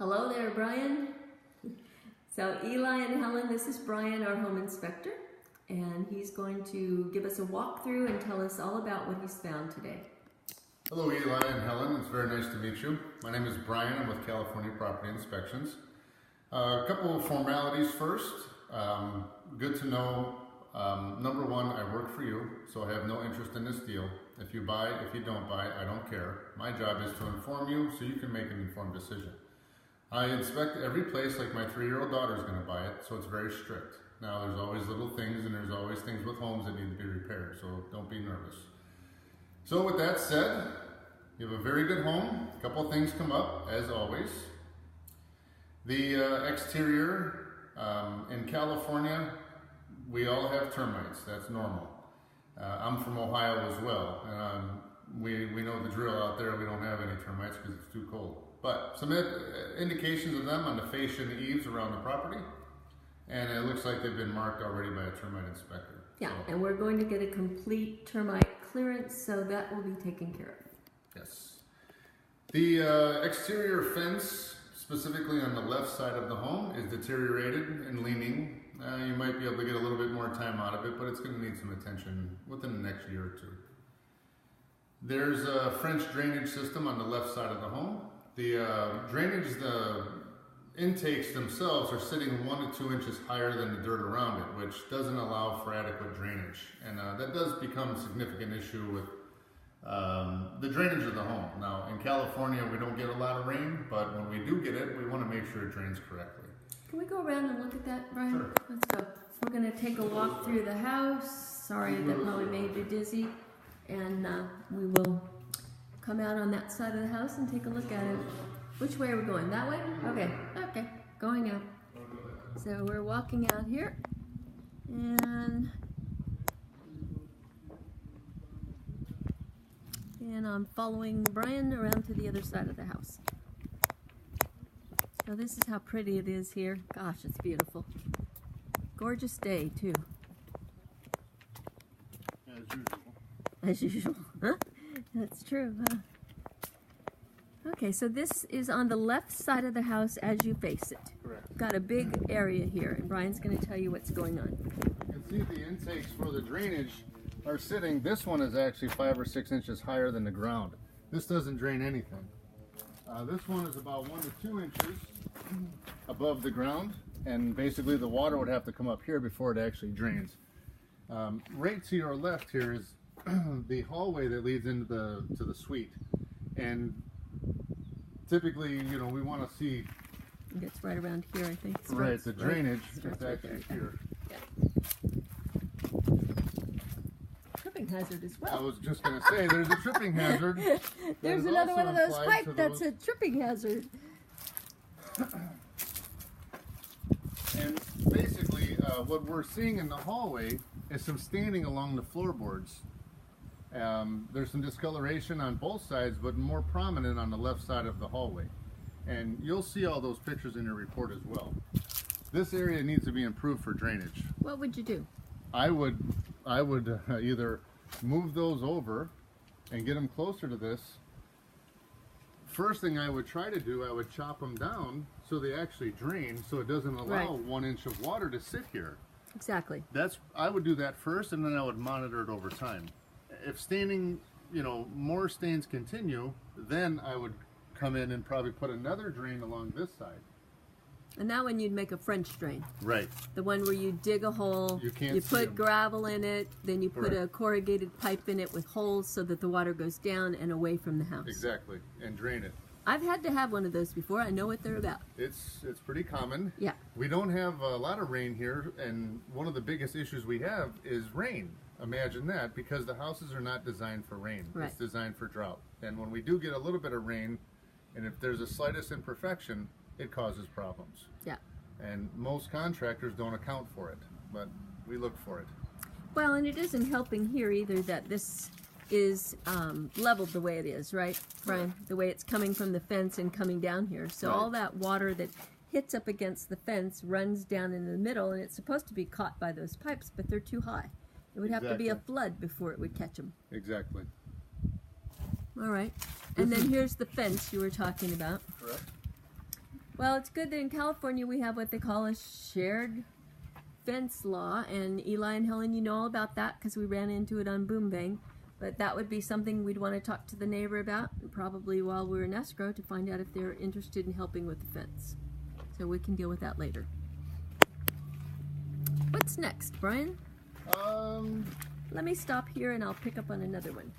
Hello there, Brian. So Eli and Helen, this is Brian, our home inspector, and he's going to give us a walkthrough and tell us all about what he's found today. Hello Eli and Helen, it's very nice to meet you. My name is Brian, I'm with California Property Inspections. A couple of formalities first. Good to know, number one, I work for you, so I have no interest in this deal. If you buy, if you don't buy, I don't care. My job is to inform you so you can make an informed decision. I inspect every place like my 3-year-old daughter is going to buy it, so it's very strict. Now there's always little things and there's always things with homes that need to be repaired, so don't be nervous. So with that said, you have a very good home. A couple of things come up, as always. The exterior, in California, we all have termites. That's normal. I'm from Ohio as well. We know the drill out there. We don't have any termites because it's too cold. But some indications of them on the fascia and the eaves around the property. And it looks like they've been marked already by a termite inspector. Yeah, so, and we're going to get a complete termite clearance, so that will be taken care of. Yes. The exterior fence, specifically on the left side of the home, is deteriorated and leaning. You might be able to get a little bit more time out of it, but it's going to need some attention within the next year or two. There's a French drainage system on the left side of the home. The drainage, the intakes themselves are sitting 1 to 2 inches higher than the dirt around it, which doesn't allow for adequate drainage. And that does become a significant issue with the drainage of the home. Now, in California, we don't get a lot of rain, but when we do get it, we want to make sure it drains correctly. Can we go around and look at that, Brian? Sure. Let's go. We're going to take a walk through the house. Sorry, that probably made you dizzy. And we will come out on that side of the house and take a look at it. Which way are we going? That way? Okay. Okay. Going out. So we're walking out here. And I'm following Brian around to the other side of the house. So this is how pretty it is here. Gosh, it's beautiful. Gorgeous day, too. As usual. As usual. Huh? That's true, huh? Okay, so this is on the left side of the house as you face it. Correct. Got a big area here, and Brian's going to tell you what's going on. You can see the intakes for the drainage are sitting. This one is actually 5 or 6 inches higher than the ground. This doesn't drain anything. This one is about 1 to 2 inches above the ground, and basically the water would have to come up here before it actually drains. Right to your left here is the hallway that leads into the suite, and typically, you know, we want to see. It's right around here, I think. Right, the drainage is right actually here. Yeah. Tripping hazard as well. I was just going to say, there's a tripping hazard. There's another one of those pipes that's a tripping hazard. And basically, what we're seeing in the hallway is some staining along the floorboards. There's some discoloration on both sides, but more prominent on the left side of the hallway. And you'll see all those pictures in your report as well. This area needs to be improved for drainage. What would you do? I would either move those over and get them closer to this. First thing I would try to do, I would chop them down so they actually drain, so it doesn't allow 1 inch of water to sit here. Exactly. I would do that first, and then I would monitor it over time. If staining, you know, more stains continue, then I would come in and probably put another drain along this side. And that one you'd make a French drain. Right. The one where you dig a hole, you put gravel in it, then you put a corrugated pipe in it with holes so that the water goes down and away from the house. Exactly, and drain it. I've had to have one of those before. I know what they're about. It's pretty common. Yeah. We don't have a lot of rain here, and one of the biggest issues we have is rain. Imagine that, because the houses are not designed for rain. Right. It's designed for drought. And when we do get a little bit of rain, and if there's the slightest imperfection, it causes problems. Yeah. And most contractors don't account for it, but we look for it. Well, and it isn't helping here either that this is leveled the way it is, right, Brian? The way it's coming from the fence and coming down here. So all that water that hits up against the fence runs down in the middle, and it's supposed to be caught by those pipes, but they're too high. It would have to be a flood before it would catch them. Exactly. All right. And then here's the fence you were talking about. Correct. Well, it's good that in California we have what they call a shared fence law, and Eli and Helen, you know all about that because we ran into it on Boom Bang. But that would be something we'd want to talk to the neighbor about, probably while we're in escrow, to find out if they're interested in helping with the fence. So we can deal with that later. What's next, Brian? Let me stop here and I'll pick up on another one.